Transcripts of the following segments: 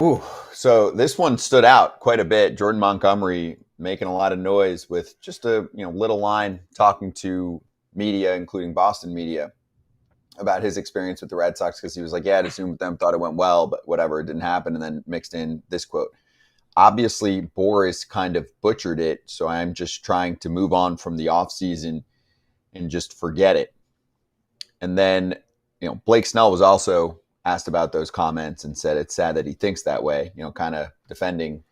Ooh, so this one stood out quite a bit. Jordan Montgomery making a lot of noise with just a little line talking to media, including Boston media, about his experience with the Red Sox because he was like, "Yeah, I'd assumed with them, thought it went well, but whatever, it didn't happen." And then mixed in this quote. Obviously, Boras kind of butchered it, so I'm just trying to move on from the offseason and just forget it. And then, Blake Snell was also asked about those comments and said it's sad that he thinks that way, kind of defending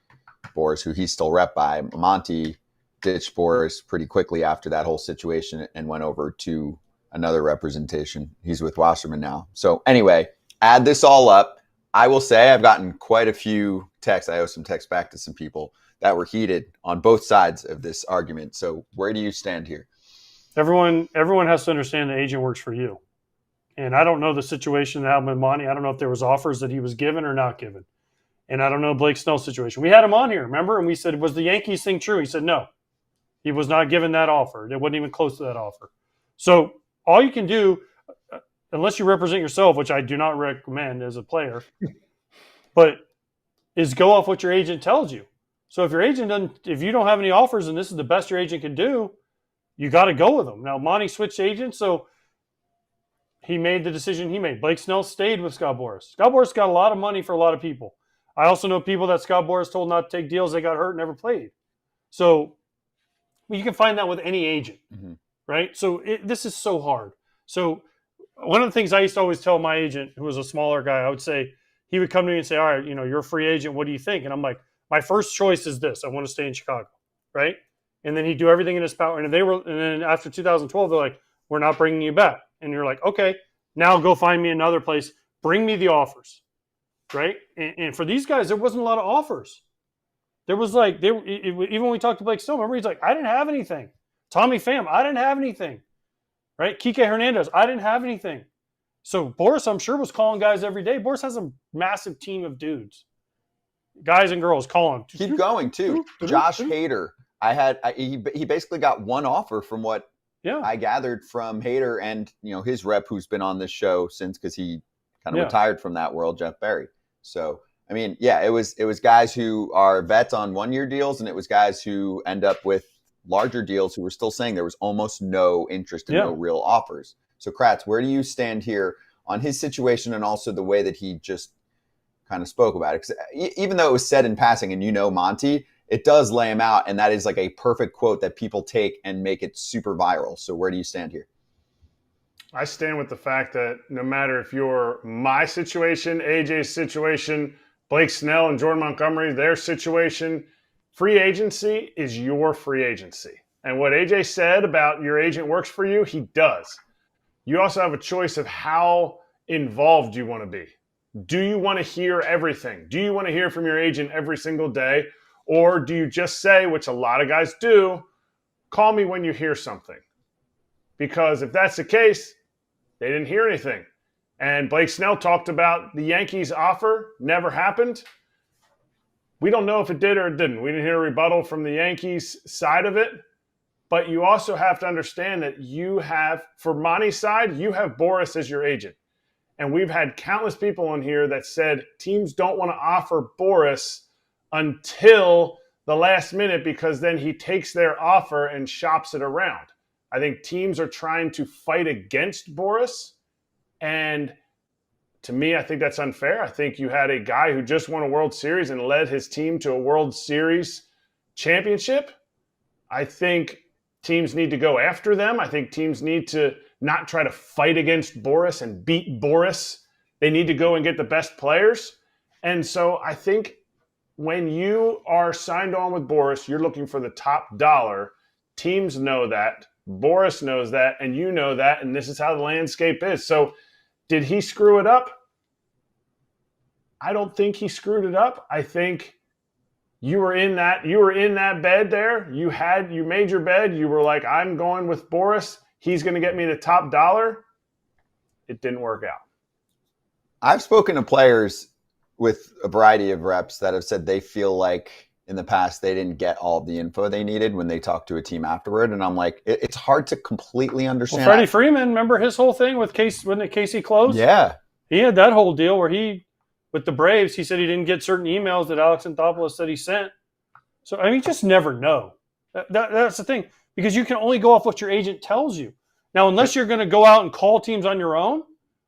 Boras, who he's still rep by. Monty ditched Boras pretty quickly after that whole situation and went over to another representation. He's with Wasserman now. So anyway, add this all up. I will say I've gotten quite a few texts. I owe some texts back to some people that were heated on both sides of this argument. So where do you stand here? Everyone has to understand the agent works for you. And I don't know the situation that happened with Monty. I don't know if there was offers that he was given or not given. And I don't know Blake Snell's situation. We had him on here, remember? And we said, was the Yankees thing true? He said, no. He was not given that offer. It wasn't even close to that offer. So all you can do, unless you represent yourself, which I do not recommend as a player, but is go off what your agent tells you. So if your agent doesn't, if you don't have any offers and this is the best your agent can do, you got to go with them. Now, Monty switched agents, so he made the decision he made. Blake Snell stayed with Scott Boras. Scott Boras got a lot of money for a lot of people. I also know people that Scott Boras told not to take deals. They got hurt and never played. So you can find that with any agent, right? So this is so hard. So one of the things I used to always tell my agent, who was a smaller guy, I would say, he would come to me and say, all right, you're a free agent. What do you think? And I'm like, my first choice is this. I want to stay in Chicago, right? And then he'd do everything in his power. And then after 2012, they're like, we're not bringing you back. And you're like, okay, now go find me another place. Bring me the offers, right? And for these guys, there wasn't a lot of offers. There was like, even when we talked to Blake Snell, remember, he's like, I didn't have anything. Tommy Pham, I didn't have anything, right? Kike Hernandez, I didn't have anything. So Boras, I'm sure, was calling guys every day. Boras has a massive team of dudes, guys and girls calling. Keep going, too. Josh Hader. He basically got one offer from what I gathered from Hader and his rep, who's been on this show since, because he kind of retired from that world, Jeff Berry. So I mean, it was guys who are vets on 1-year deals, and it was guys who end up with larger deals who were still saying there was almost no interest and no real offers. So Kratz, where do you stand here on his situation and also the way that he just kind of spoke about it? Because even though it was said in passing, and Monty, it does lay him out, and that is like a perfect quote that people take and make it super viral. So where do you stand here? I stand with the fact that no matter if you're my situation, AJ's situation, Blake Snell and Jordan Montgomery, their situation, free agency is your free agency. And what AJ said about your agent works for you, he does. You also have a choice of how involved you want to be. Do you want to hear everything? Do you want to hear from your agent every single day? Or do you just say, which a lot of guys do, call me when you hear something? Because if that's the case, they didn't hear anything. And Blake Snell talked about the Yankees offer, never happened. We don't know if it did or it didn't. We didn't hear a rebuttal from the Yankees side of it. But you also have to understand that you have, for Monty's side, you have Boras as your agent. And we've had countless people on here that said teams don't want to offer Boras until the last minute because then he takes their offer and shops it around. I think teams are trying to fight against Boras. And to me, I think that's unfair. I think you had a guy who just won a World Series and led his team to a World Series championship. I think teams need to go after them. I think teams need to not try to fight against Boras and beat Boras. They need to go and get the best players. And so I think when you are signed on with Boras, you're looking for the top dollar. Teams know that. Boras knows that, and you know that, and this is how the landscape is. So did he screw it up? I don't think he screwed it up. I think you were in that bed there. You made your bed. You were like, I'm going with Boras. He's going to get me the top dollar. It didn't work out. I've spoken to players with a variety of reps that have said they feel like in the past they didn't get all the info they needed when they talked to a team afterward. And I'm like, it's hard to completely understand. Well, Freddie Freeman, remember his whole thing with Casey, when Casey closed? Yeah. He had that whole deal where he with the Braves, he said he didn't get certain emails that Alex Anthopoulos said he sent. So, I mean, you just never know. That's the thing, because you can only go off what your agent tells you. Now, unless you're going to go out and call teams on your own,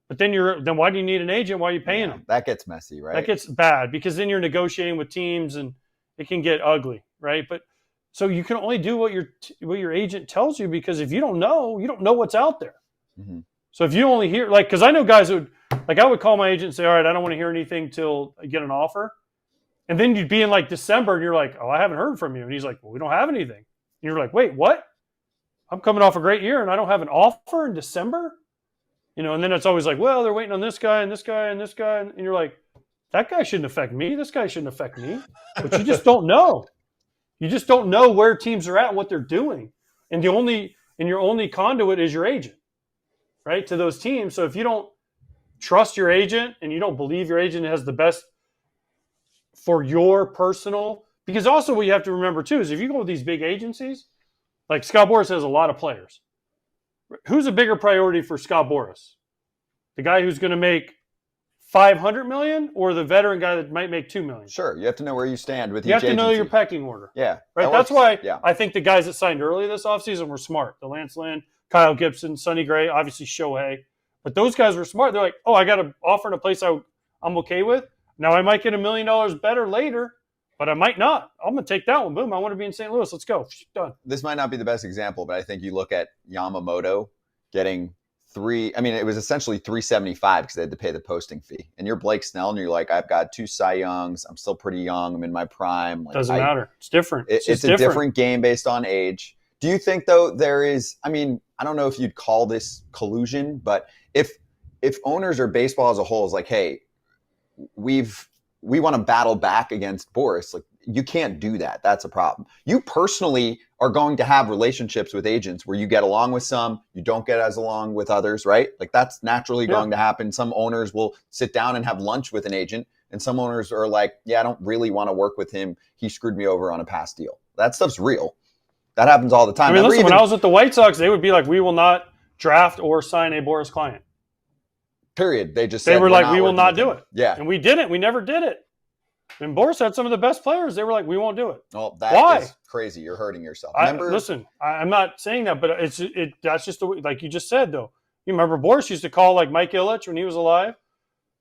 but then why do you need an agent? Why are you paying them? That gets messy, right? That gets bad, because then you're negotiating with teams and it can get ugly, right? But so you can only do what your agent tells you, because if you don't know what's out there. Mm-hmm. So if you only hear, like, because I know guys who I would call my agent and say, all right, I don't want to hear anything till I get an offer. And then you'd be in like December and you're like, oh, I haven't heard from you. And he's like, well, we don't have anything. And you're like, wait, what? I'm coming off a great year and I don't have an offer in December? And then it's always like, well, they're waiting on this guy and this guy and this guy. And you're like, that guy shouldn't affect me. This guy shouldn't affect me. But you just don't know. You just don't know where teams are at and what they're doing. And your only conduit is your agent, right, to those teams. So if you don't trust your agent and you don't believe your agent has the best for your personal, because also what you have to remember too is if you go with these big agencies, like Scott Boras has a lot of players. Who's a bigger priority for Scott Boras? The guy who's going to make $500 million or the veteran guy that might make $2 million? Sure. You have to know where you stand with each agency. You have to know your agency. pecking order. Yeah. Right. That's why I think the guys that signed early this offseason were smart. The Lance Lynn, Kyle Gibson, Sonny Gray, obviously Shohei. But those guys were smart. They're like, oh, I got an offer in a place I'm okay with. Now I might get $1 million better later, but I might not. I'm going to take that one. Boom. I want to be in St. Louis. Let's go. Done. This might not be the best example, but I think you look at Yamamoto getting it was essentially $375 because they had to pay the posting fee. And you're Blake Snell and you're like, I've got 2 Cy Youngs. I'm still pretty young. I'm in my prime. Like, doesn't matter. It's different. It's a different game based on age. Do you think, though, there is, I don't know if you'd call this collusion, but if owners or baseball as a whole is like, hey, we want to battle back against Boras, like, you can't do that. That's a problem. You personally are going to have relationships with agents where you get along with some, you don't get as along with others, right? Like, that's naturally going to happen. Some owners will sit down and have lunch with an agent, and some owners are like, yeah, I don't really want to work with him. He screwed me over on a past deal. That stuff's real. That happens all the time. Listen, when I was with the White Sox, they would be like, we will not draft or sign a Boras client. Period. They were like, we will not do it. Yeah. And we didn't. We never did it. And Boras had some of the best players. They were like, we won't do it. Well, that is crazy. You're hurting yourself. Listen, I'm not saying that, but that's just the way, like you just said, though. You remember Boras used to call like Mike Ilitch when he was alive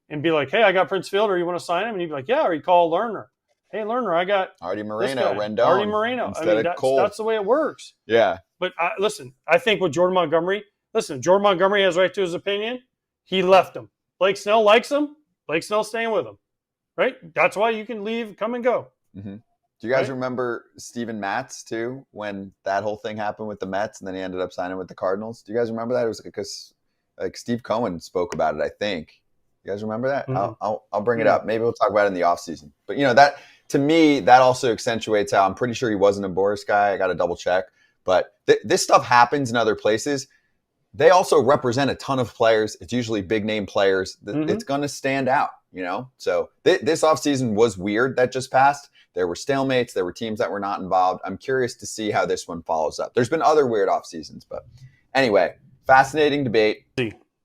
and be like, hey, I got Prince Fielder. You want to sign him? And he'd be like, yeah. Or he'd call Lerner. Hey, Lerner, I got Artie Moreno, Rendon. Artie Moreno. That's the way it works. Yeah. But listen, I think with Jordan Montgomery, Jordan Montgomery has right to his opinion. He left him. Blake Snell likes him. Blake Snell's staying with him. Right? That's why you can leave, come and go. Mm-hmm. Do you guys remember Steven Matz, too, when that whole thing happened with the Mets and then he ended up signing with the Cardinals? Do you guys remember that? It was because like Steve Cohen spoke about it, I think. You guys remember that? Mm-hmm. I'll bring it up. Maybe we'll talk about it in the offseason. But, that to me, that also accentuates how I'm pretty sure he wasn't a Boras guy. I got to double check. But this stuff happens in other places. They also represent a ton of players. It's usually big name players. It's going to stand out, So this offseason was weird that just passed. There were stalemates. There were teams that were not involved. I'm curious to see how this one follows up. There's been other weird off seasons, but anyway, fascinating debate.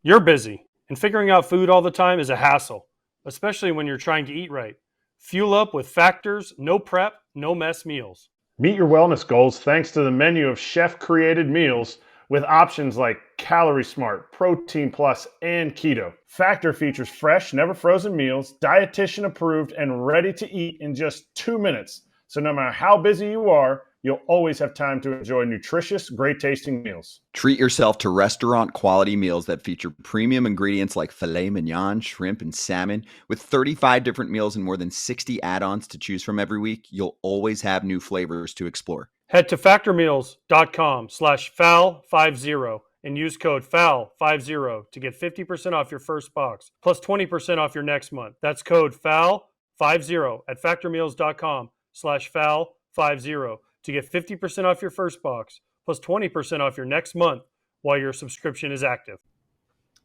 You're busy, and figuring out food all the time is a hassle, especially when you're trying to eat right. Fuel up with Factor's no prep, no mess meals. Meet your wellness goals thanks to the menu of chef-created meals with options like Calorie Smart, Protein Plus, and Keto. Factor features fresh, never frozen meals, dietitian approved, and ready to eat in just 2 minutes. So no matter how busy you are, you'll always have time to enjoy nutritious, great-tasting meals. Treat yourself to restaurant-quality meals that feature premium ingredients like filet mignon, shrimp, and salmon. With 35 different meals and more than 60 add-ons to choose from every week, you'll always have new flavors to explore. Head to factormeals.com/FOUL50 and use code FOUL50 to get 50% off your first box, plus 20% off your next month. That's code FOUL50 at factormeals.com/FOUL50 to get 50% off your first box, plus 20% off your next month while your subscription is active.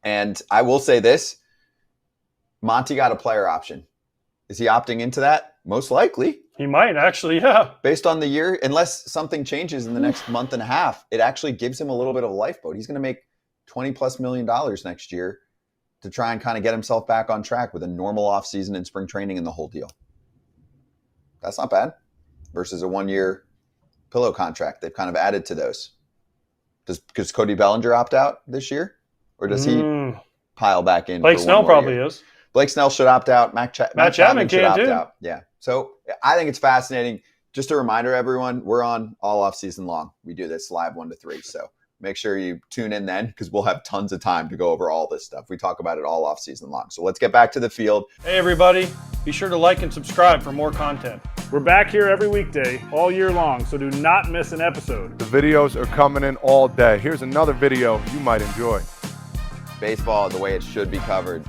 And I will say this, Monty got a player option. Is he opting into that? Most likely. He might actually, yeah. Based on the year, unless something changes in the next month and a half, it actually gives him a little bit of a lifeboat. He's going to make $20+ million next year. to try and kind of get himself back on track with a normal offseason and spring training and the whole deal. That's not bad. Versus a 1-year pillow contract. They've kind of added to those. Does Cody Bellinger opt out this year? Or does he pile back in? Blake Snell probably is. Blake Snell should opt out. Matt Chapman should opt out. Yeah. So I think it's fascinating. Just a reminder, everyone, we're on all off season long. We do this live 1 to 3. So make sure you tune in then because we'll have tons of time to go over all this stuff. We talk about it all off season long. So let's get back to the field. Hey, everybody. Be sure to like and subscribe for more content. We're back here every weekday, all year long, so do not miss an episode. The videos are coming in all day. Here's another video you might enjoy. Baseball the way it should be covered.